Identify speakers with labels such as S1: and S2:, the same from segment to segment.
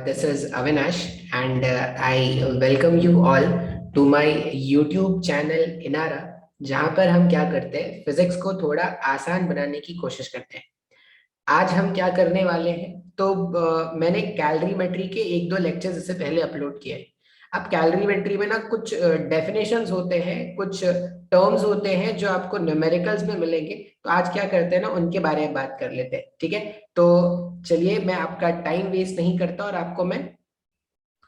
S1: This is Avinash, and I welcome you all to my YouTube channel Inara, जहाँ पर हम क्या करते हैं, फिजिक्स को थोड़ा आसान बनाने की कोशिश करते हैं। आज हम क्या करने वाले हैं, तो मैंने कैलोरीमेट्री के एक दो लेक्चर्स इससे पहले अपलोड किए हैं। अब कैलोरीमेट्री में ना कुछ डेफिनेशंस होते हैं, कुछ टर्म्स होते हैं जो आपको न्यूमेरिकल्स में मिलेंगे। तो आज क्या करते हैं ना, उनके बारे में बात कर लेते हैं, ठीक है। तो चलिए, मैं आपका टाइम वेस्ट नहीं करता और आपको मैं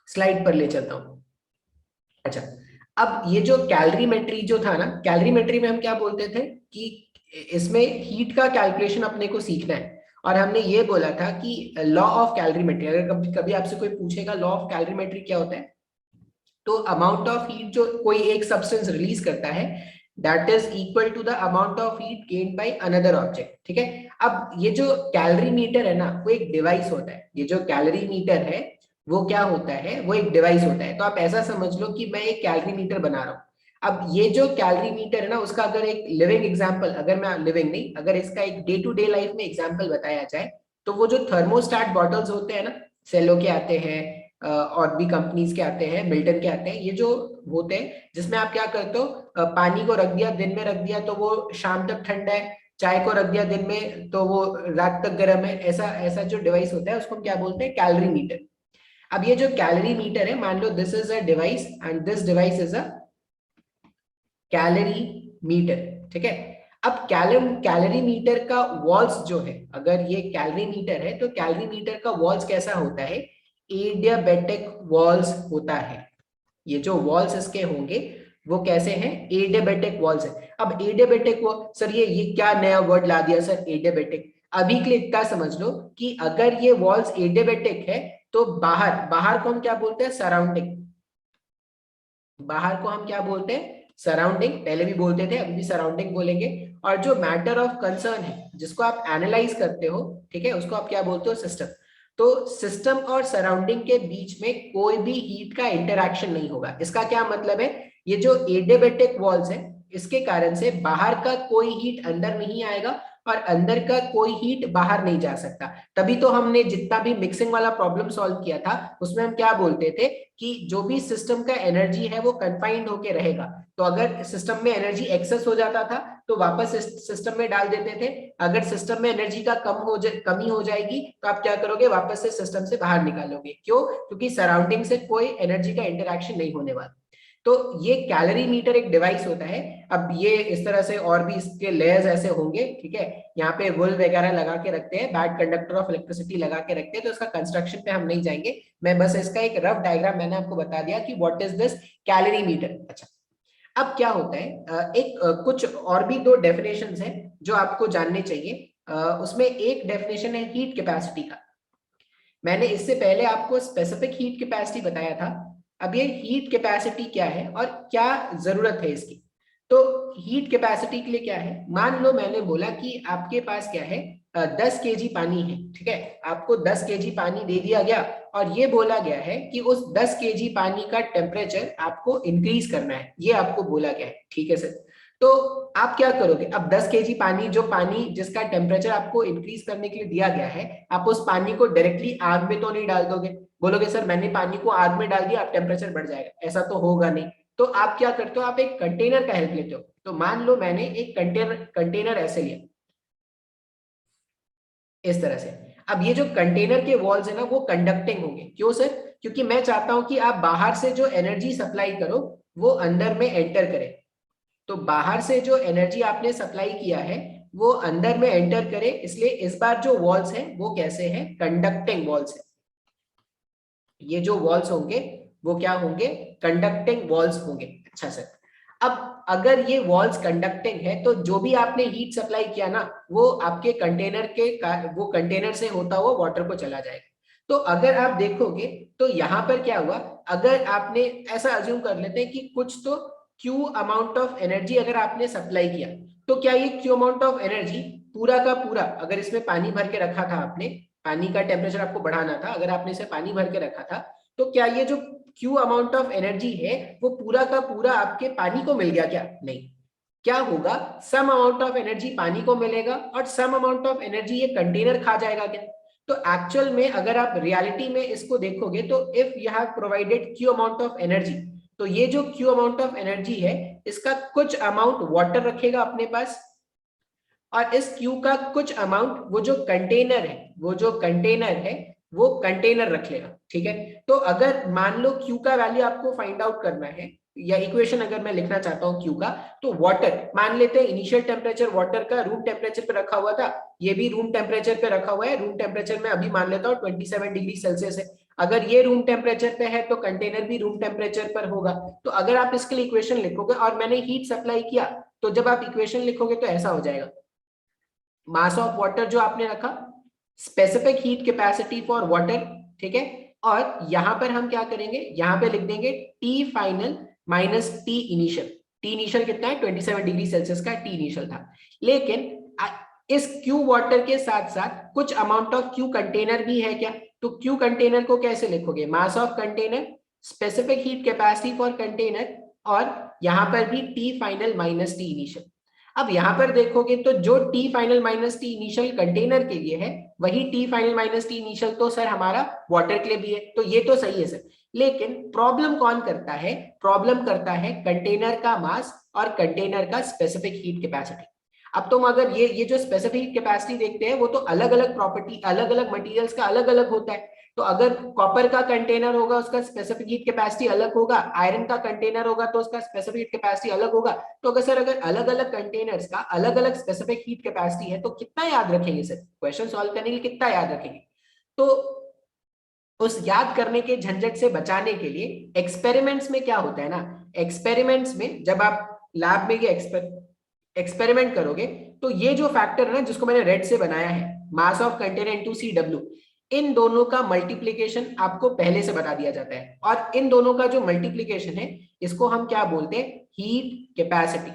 S1: स्लाइड पर ले चलता हूँ। अच्छा, अब ये जो कैलोरीमेट्री जो था ना, कैलोरीमेट्री में हम क्या बोलते थे कि इसमें हीट का कैलकुलेशन अपने को सीखना है। और हमने ये बोला था कि लॉ ऑफ कैलोरीमेट्री, अगर कभी कभी आपसे कोई पूछेगा लॉ ऑफ कैलोरीमेट्री क्या होता है, तो अमाउंट ऑफ हीट जो कोई एक सब्सटेंस रिलीज करता है, that is equal to the amount of heat gained by another object, ठीक है। अब ये जो कैलोरी मीटर है ना, वो एक डिवाइस होता है। ये जो कैलोरी मीटर है वो क्या होता है, वो एक डिवाइस होता है। तो आप ऐसा समझ लो कि मैं एक कैलोरी मीटर बना रहा हूँ। अब ये जो कैलोरी मीटर है ना, उसका अगर एक लिविंग एग्जांपल, अगर मैं लिविंग नहीं, अगर इसका एक डे टू डे लाइफ में एग्जांपल बताया जाए, तो वो जो थर्मोस्टेट बॉटल्स होते हैं ना, सेलो के आते हैं, और भी कंपनीज के आते हैं, मिल्टन के आते हैं, ये जो होते हैं जिसमें आप क्या करते हो, पानी को रख दिया, दिन में रख दिया तो वो शाम तक ठंडा है, चाय को रख दिया दिन में तो वो रात तक गर्म है। ऐसा ऐसा जो डिवाइस होता है उसको हम क्या बोलते हैं, कैलोरी मीटर। अब ये जो कैलोरी मीटर है, मान लो this is a device and this device is a calorie meter, ठीक है। अब कैलोरी मीटर का वॉल्स जो है, अगर ये कैलोरी मीटर है तो कैलोरी मीटर का वॉल्स कैसा होता है, एडियाबेटिक वॉल्स होता है। ये जो वॉल्स इसके होंगे वो कैसे हैं, एडियाबेटिक वॉल्स है। अब एडियाबेटिक वॉल, सर ये क्या नया वर्ड ला दिया सर, एडियाबेटिक। अभी के लिए इतना समझ लो कि अगर ये वॉल्स एडियाबेटिक है तो बाहर बाहर को हम क्या बोलते हैं, सराउंडिंग। बाहर को हम क्या बोलते हैं, सराउंडिंग। पहले भी बोलते थे, अभी भी सराउंडिंग बोलेंगे। और जो मैटर ऑफ कंसर्न है, जिसको आप एनालाइज करते हो, ठीक है, उसको आप क्या बोलते हो, सिस्टम। तो सिस्टम और सराउंडिंग के बीच में कोई भी हीट का इंटरैक्शन नहीं होगा। इसका क्या मतलब है, ये जो एडियाबेटिक वॉल्स है, इसके कारण से बाहर का कोई हीट अंदर नहीं आएगा और अंदर का कोई हीट बाहर नहीं जा सकता। तभी तो हमने जितना भी मिक्सिंग वाला प्रॉब्लम सॉल्व किया था, उसमें हम क्या बोलते थे कि जो भी सिस्टम का एनर्जी है वो कंफाइंड होके रहेगा। तो अगर सिस्टम में एनर्जी एक्सेस हो जाता था तो वापस सिस्टम में डाल देते थे। अगर सिस्टम में एनर्जी का कमी हो जाएगी तो आप क्या करोगे, वापस से सिस्टम से बाहर निकालोगे। क्यों, क्योंकि सराउंडिंग से कोई एनर्जी का इंटरैक्शन नहीं होने वाला। तो ये कैलोरी मीटर एक डिवाइस होता है। अब ये इस तरह से और भी इसके लेयर्स ऐसे होंगे, ठीक है। यहाँ पे वुल वगैरह लगा के रखते हैं, बैड कंडक्टर ऑफ इलेक्ट्रिसिटी लगा के रखते हैं। तो इसका कंस्ट्रक्शन पे हम नहीं जाएंगे, मैं बस इसका एक रफ डायग्राम मैंने आपको बता दिया कि what is this calorimeter. अच्छा, अब क्या होता है, कुछ और भी दो डेफिनेशंस हैं जो आपको जानने चाहिए। उसमें एक डेफिनेशन है हीट कैपेसिटी का। मैंने इससे पहले आपको स्पेसिफिक हीट कैपेसिटी बताया था। अब ये हीट कैपेसिटी क्या है और क्या जरूरत है इसकी। तो हीट कैपेसिटी के लिए क्या है, मान लो मैंने बोला कि आपके पास क्या है, 10 केजी पानी है, ठीक है। आपको 10 केजी पानी दे दिया गया और ये बोला गया है कि उस 10 केजी पानी का टेम्परेचर आपको इंक्रीज करना है, ये आपको बोला गया है, ठीक है सर। तो आप क्या करोगे, अब 10 केजी पानी, जो पानी जिसका टेम्परेचर आपको इंक्रीज करने के लिए दिया गया है, आप उस पानी को डायरेक्टली आग में तो नहीं डाल दोगे। बोलोगे सर मैंने पानी को आग में डाल दिया, अब टेम्परेचर बढ़ जाएगा, ऐसा तो होगा नहीं। तो आप क्या करते हो, आप एक कंटेनर का हेल्प लेते हो। तो मान लो मैंने एक कंटेनर ऐसे लिया, इस तरह से। अब ये जो कंटेनर के वॉल्स है ना, वो कंडक्टिंग होंगे। क्यों सर, क्योंकि मैं चाहता हूं कि आप बाहर से जो एनर्जी सप्लाई करो वो अंदर में एंटर करे। तो बाहर से जो एनर्जी आपने सप्लाई किया है वो अंदर में एंटर करे, इसलिए इस बार जो वॉल्स हैं वो कैसे हैं, कंडक्टिंग वॉल्स है। ये जो वॉल्स होंगे वो क्या होंगे, कंडक्टिंग वॉल्स होंगे। अच्छा सर, अब अगर ये वॉल्स कंडक्टिंग है तो जो भी आपने हीट सप्लाई किया ना, वो आपके कंटेनर के वो कंटेनर से होता हुआ वाटर को चला जाएगा। तो अगर आप देखोगे तो यहाँ पर क्या हुआ, अगर आपने ऐसा अज्यूम कर लेते हैं कि कुछ तो क्यू अमाउंट ऑफ एनर्जी अगर आपने सप्लाई किया, तो क्या ये क्यू अमाउंट ऑफ एनर्जी पूरा का पूरा, अगर इसमें पानी भर के रखा था आपने, पानी का टेम्परेचर आपको बढ़ाना था, अगर आपने इसे पानी भर के रखा था, तो क्या ये जो क्यू अमाउंट ऑफ एनर्जी है वो पूरा का पूरा आपके पानी को मिल गया, क्या नहीं। क्या होगा, सम अमाउंट ऑफ एनर्जी पानी को मिलेगा और सम अमाउंट ऑफ एनर्जी ये कंटेनर खा जाएगा क्या। तो एक्चुअल में अगर आप रियलिटी में इसको देखोगे तो if you have provided Q amount of energy, तो ये जो क्यू अमाउंट ऑफ एनर्जी है इसका कुछ अमाउंट वाटर रखेगा अपने पास, और इस क्यू का कुछ अमाउंट वो जो कंटेनर है वो कंटेनर रख लेगा। ठीक है, तो अगर मान लो क्यू का वैल्यू आपको फाइंड आउट करना है, या इक्वेशन अगर मैं लिखना चाहता हूँ क्यू का, तो वाटर मान लेते हैं इनिशियल टेम्परेचर वाटर का रूम टेम्परेचर पे रखा हुआ था, ये भी रूम टेम्परेचर पे रखा हुआ है। रूम टेम्परेचर में अभी मान लेता हूँ 27 डिग्री सेल्सियस है। अगर ये रूम टेम्परेचर पे है तो कंटेनर भी रूम टेम्परेचर पर होगा। तो अगर आप इसके लिए इक्वेशन लिखोगे और मैंने हीट सप्लाई किया, तो जब आप इक्वेशन लिखोगे तो ऐसा हो जाएगा, मास ऑफ वाटर जो आपने रखा, specific heat capacity for water, ठीक है, और यहां पर हम क्या करेंगे, यहां पे लिख देंगे T final minus T initial. T initial कितना है, 27 डिग्री सेल्सियस का टी इनिशियल था। लेकिन इस क्यू वाटर के साथ साथ कुछ अमाउंट ऑफ क्यू कंटेनर भी है क्या, तो क्यू कंटेनर को कैसे लिखोगे, mass of container, specific heat capacity for container, और यहां पर भी T final minus T initial. अब यहां पर देखोगे तो जो T final minus T initial container के लिए है, वही T final minus T initial तो सर हमारा वाटर के लिए भी है, तो ये तो सही है सर। लेकिन प्रॉब्लम कौन करता है, प्रॉब्लम करता है कंटेनर का मास और कंटेनर का स्पेसिफिक हीट कैपेसिटी। अब तुम अगर ये जो स्पेसिफिक हीट कैपेसिटी देखते हैं वो तो अलग अलग प्रॉपर्टी, अलग अलग मटेरियल्स का अलग अलग होता है। तो अगर कॉपर का कंटेनर होगा उसका स्पेसिफिक हीट कैपेसिटी अलग होगा, आयरन का कंटेनर होगा तो उसका स्पेसिफिक हीट कैपेसिटी अलग होगा। तो अगर सर अगर अलग अलग कंटेनर्स का अलग अलग स्पेसिफिक हीट कैपेसिटी है तो कितना याद रखेंगे सर, क्वेश्चन सॉल्व करने के लिए कितना याद रखेंगे। तो उस याद करने के झंझट से बचाने के लिए एक्सपेरिमेंट्स में क्या होता है ना, एक्सपेरिमेंट्स में जब आप लैब में ये एक्सपेरिमेंट करोगे तो ये जो फैक्टर है ना जिसको मैंने रेड से बनाया है, mass of container into CW, इन दोनों का मल्टीप्लिकेशन आपको पहले से बता दिया जाता है। और इन दोनों का जो मल्टीप्लिकेशन है इसको हम क्या बोलते हैं, हीट कैपेसिटी।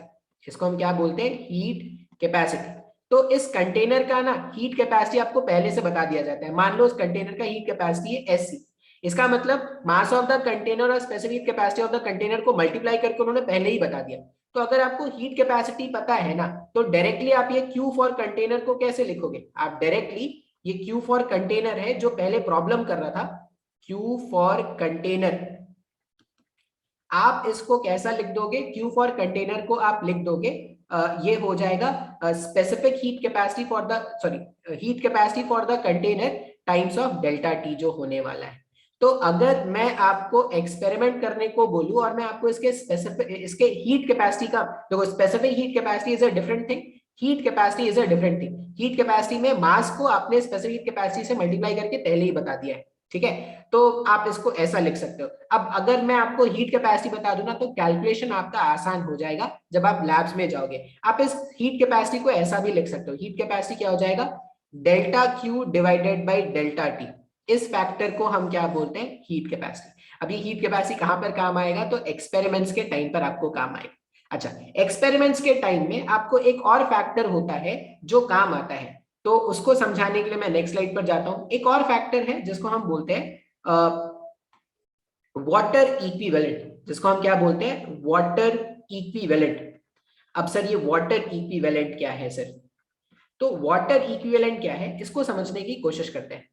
S1: इसको हम क्या बोलते हैं, हीट कैपेसिटी। तो इस कंटेनर का ना हीट कैपेसिटी आपको पहले से बता दिया जाता है। मान लो इस कंटेनर का हीट कैपेसिटी है SC, इसका मतलब मास ऑफ द कंटेनर और specific capacity of the container को मल्टीप्लाई करके उन्होंने पहले ही बता दिया। तो अगर आपको हीट कैपेसिटी पता है ना, तो डायरेक्टली आप ये Q फॉर कंटेनर को कैसे लिखोगे, आप डायरेक्टली ये Q फॉर कंटेनर है जो पहले प्रॉब्लम कर रहा था, Q फॉर कंटेनर, आप इसको कैसा लिख दोगे, Q फॉर कंटेनर को आप लिख दोगे, ये हो जाएगा specific heat capacity for the, sorry heat capacity for the container times of delta T जो होने वाला है। तो अगर मैं आपको एक्सपेरिमेंट करने को बोलूं और मैं आपको इसके स्पेसिफिक, इसके हीट कैपेसिटी का, देखो specific heat capacity is a different thing, heat capacity is a different thing. Heat capacity में मास को आपने स्पेसिफिक हीट कैपेसिटी से मल्टीप्लाई करके पहले ही बता दिया है, ठीक है, तो आप इसको ऐसा लिख सकते हो। अब अगर मैं आपको हीट कैपेसिटी बता दूं ना तो कैलकुलेशन आपका आसान हो जाएगा जब आप लैब्स में जाओगे। आप इस हीट कैपेसिटी को ऐसा भी लिख सकते हो, हीट कैपेसिटी क्या हो जाएगा, delta Q divided by delta T। इस फैक्टर को हम क्या बोलते हैं, हीट कैपेसिटी। अब ये हीट कैपेसिटी कहां पर काम आएगा, तो एक्सपेरिमेंट्स के टाइम पर आपको काम आएगा। अच्छा, एक्सपेरिमेंट्स के टाइम में आपको एक और फैक्टर होता है जो काम आता है, तो उसको समझाने के लिए मैं नेक्स्ट स्लाइड पर जाता हूं। एक और फैक्टर है जिसको हम बोलते हैं वाटर इक्विवेलेंट, जिसको हम क्या बोलते हैं, वाटर इक्विवेलेंट। अब सर ये वाटर इक्विवेलेंट क्या है सर, तो वाटर इक्विवेलेंट क्या है इसको समझने की कोशिश करते हैं।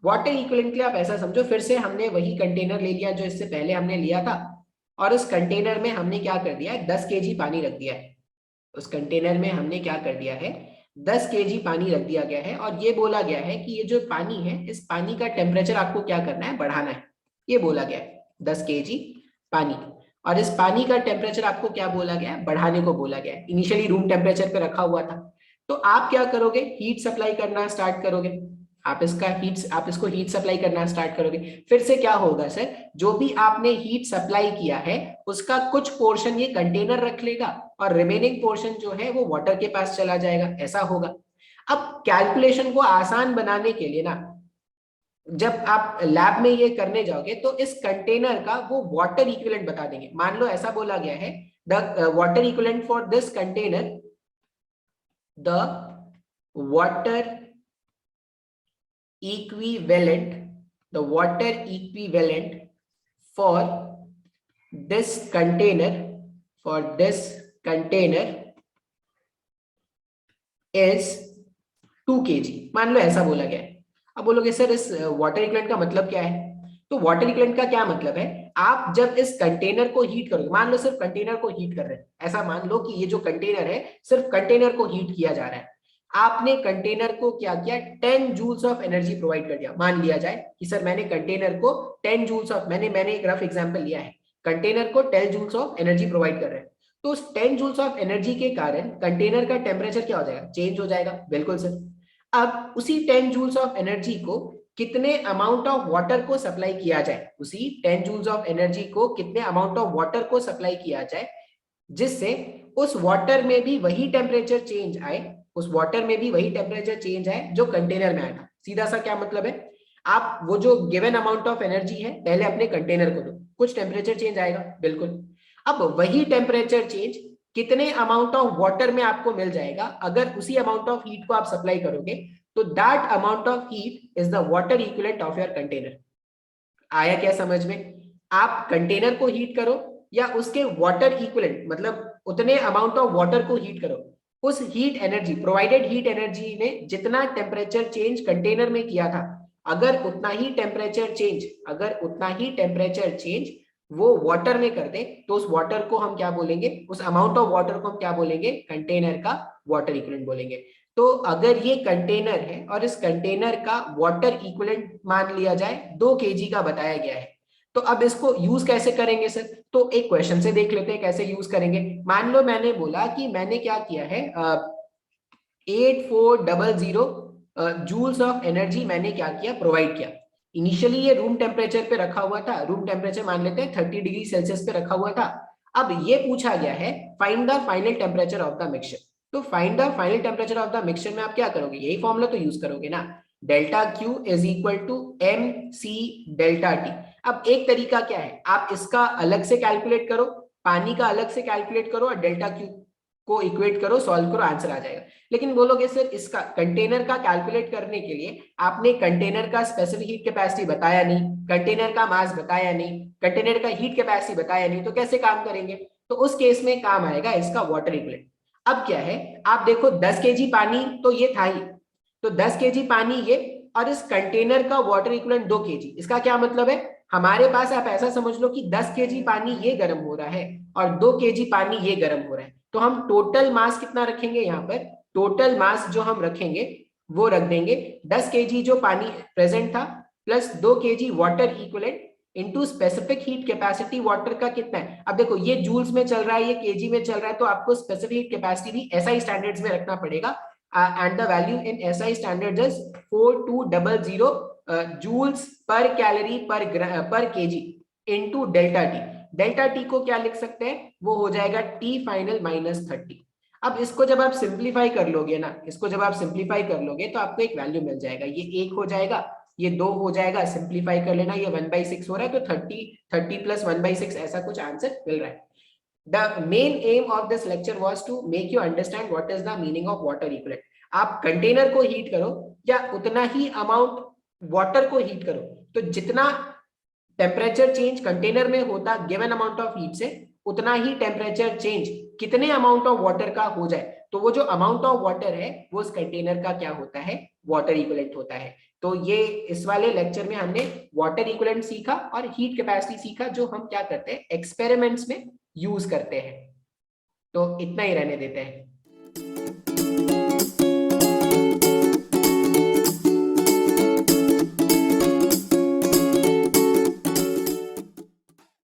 S1: वाटर इक्विवेलेंट के लिए आप ऐसा समझो, फिर से हमने वही कंटेनर ले लिया जो इससे पहले हमने लिया था, और उस कंटेनर में हमने क्या कर दिया है, 10 kg पानी रख दिया है। उस कंटेनर में हमने क्या कर दिया है, 10 kg पानी रख दिया गया है, और ये बोला गया है कि ये जो पानी है इस पानी का टेम्परेचर आपको क्या करना है, बढ़ाना है। ये बोला गया है 10 kg पानी, और इस पानी का टेम्परेचर आपको क्या बोला गया है, बढ़ाने को बोला गया है। इनिशियली रूम टेम्परेचर पे रखा हुआ था, तो आप क्या करोगे, हीट सप्लाई करना स्टार्ट करोगे। आप इसको हीट सप्लाई करना स्टार्ट करोगे। फिर से क्या होगा सर, जो भी आपने हीट सप्लाई किया है उसका कुछ पोर्शन ये कंटेनर रख लेगा, और रिमेनिंग पोर्शन जो है वो वाटर के पास चला जाएगा, ऐसा होगा। अब कैलकुलेशन को आसान बनाने के लिए ना, जब आप लैब में ये करने जाओगे तो इस कंटेनर का वो वाटर इक्विवेलेंट बता देंगे। मान लो ऐसा बोला गया है, the water equivalent for this container, the water equivalent, the water equivalent for this container, for this container is 2 kg, मान लो ऐसा बोला गया है। अब बोलोगे सर इस वाटर इक्विवेलेंट का मतलब क्या है? तो वाटर इक्विवेलेंट का क्या मतलब है, आप जब इस कंटेनर को हीट करोगे, मान लो सिर्फ कंटेनर को हीट कर रहे हैं, ऐसा मान लो कि ये जो कंटेनर है सिर्फ कंटेनर को हीट किया जा रहा है, आपने कंटेनर को क्या किया, 10 जूल्स ऑफ एनर्जी प्रोवाइड कर दिया। मान लिया जाए कि सर मैंने कंटेनर को 10 जूल्स ऑफ, मैंने एक रफ एग्जांपल लिया है, कंटेनर को 10 जूल्स ऑफ एनर्जी प्रोवाइड कर रहे हैं, तो उस 10 जूल्स ऑफ एनर्जी के कारण कंटेनर का टेम्परेचर क्या हो जाएगा, चेंज हो जाएगा। बिल्कुल सर। अब उसी 10 जूल्स ऑफ एनर्जी को कितने अमाउंट ऑफ वाटर को सप्लाई किया जाए, उसी 10 जूल्स ऑफ एनर्जी को कितने अमाउंट ऑफ वाटर को सप्लाई किया जाए, जिससे उस वाटर में भी वही टेम्परेचर चेंज आए, उस वाटर में भी वही टेम्परेचर चेंज आए जो कंटेनर में आया था। सीधा सा क्या मतलब है, आप वो जो गिवन अमाउंट ऑफ एनर्जी है पहले अपने कंटेनर को दो, कुछ टेम्परेचर चेंज आएगा, बिल्कुल। अब वही टेम्परेचर चेंज कितने अमाउंट ऑफ वाटर में आपको मिल जाएगा अगर उसी अमाउंट ऑफ हीट को आप सप्लाई करोगे, तो that amount of heat is the water equivalent of your container. आया क्या समझ में? आप कंटेनर को हीट करो या उसके वाटर इक्विवेलेंट, मतलब उतने अमाउंट ऑफ वाटर को हीट करो, उस heat energy, provided heat energy ने जितना टेम्परेचर चेंज कंटेनर में किया था, अगर उतना ही टेम्परेचर चेंज, अगर उतना ही टेम्परेचर चेंज वो वाटर में कर दे, तो उस वाटर को हम क्या बोलेंगे, उस अमाउंट ऑफ वाटर को हम क्या बोलेंगे, कंटेनर का वाटर इक्विवेलेंट बोलेंगे। तो अगर ये कंटेनर है और इस कंटेनर का वाटर इक्विवेलेंट मान लिया जाए 2 kg का बताया गया है, तो अब इसको यूज कैसे करेंगे सर? तो एक क्वेश्चन से देख लेते हैं कैसे यूज करेंगे। मान लो मैंने बोला कि मैंने क्या किया है, 8400 जूल्स ऑफ एनर्जी मैंने क्या किया, प्रोवाइड किया। इनिशियली ये रूम टेम्परेचर पे रखा हुआ था, रूम टेम्परेचर मान लेते हैं 30 डिग्री सेल्सियस पे रखा हुआ था। अब ये पूछा गया है find the final temperature of the mixture. तो find the final temperature of the mixture में आप क्या करोगे, यही फॉर्मूला तो यूज करोगे ना, delta Q is equal to M C delta T. अब एक तरीका क्या है, आप इसका अलग से कैलकुलेट करो, पानी का अलग से कैलकुलेट करो और डेल्टा क्यू को इक्वेट करो, सॉल्व करो, आंसर आ जाएगा। लेकिन बोलोगे सर इसका कंटेनर का कैलकुलेट करने के लिए आपने कंटेनर का स्पेसिफिक हीट कैपेसिटी बताया नहीं, कंटेनर का मास बताया नहीं, कंटेनर का हीट कैपेसिटी बताया नहीं, तो कैसे काम करेंगे? तो उस केस में काम आएगा इसका वाटर इक्विवेलेंट। अब क्या है, आप देखो 10 kg पानी तो ये था ही, तो 10 kg पानी ये, और इस कंटेनर का वाटर इक्विवेलेंट 2 kg। इसका क्या मतलब है, हमारे पास आप ऐसा समझ लो कि 10 kg पानी ये गर्म हो रहा है और 2 kg पानी ये गर्म हो रहा है, तो हम टोटल मास कितना रखेंगे यहाँ पर, टोटल मास जो हम रखेंगे वो रख देंगे 10 kg जो पानी प्रेजेंट था plus 2 kg water equivalent into specific heat capacity water का कितना है। अब देखो ये जूल्स में चल रहा है, ये केजी में चल रहा है, तो आपको स्पेसिफिक हीट कैपेसिटी भी एसआई स्टैंडर्ड्स में रखना पड़ेगा, and the value in SI standards is 4200 joules per calorie per KG into delta T. Delta T को क्या लिख सकते हैं, वो हो जाएगा टी फाइनल माइनस 30। अब इसको जब आप सिंप्लीफाई कर लोगे ना, इसको जब आप सिंप्लीफाई कर लोगे तो आपको एक वैल्यू मिल जाएगा, ये 1 हो जाएगा, ये 2 हो जाएगा, सिंप्लीफाई कर लेना, ये 1/6 हो रहा है, तो 30 प्लस 1/6 ऐसा कुछ आंसर मिल रहा है। The main aim of this lecture was to make you understand what is the meaning of water equivalent। आप कंटेनर को हीट करो या उतना ही अमाउंट वाटर को हीट करो, तो जितना टेम्परेचर चेंज कंटेनर में होता गिवन अमाउंट ऑफ हीट से, उतना ही टेम्परेचर चेंज कितने अमाउंट ऑफ वाटर का हो जाए, तो वो जो अमाउंट ऑफ वाटर है वो उस कंटेनर का क्या होता है, वाटर इक्विवेलेंट होता है। तो ये इस वाले लेक्चर में हमने वाटर इक्विवेलेंट सीखा और हीट कैपेसिटी सीखा, जो हम क्या करते हैं एक्सपेरिमेंट्स में यूज करते हैं। तो इतना ही रहने देते हैं।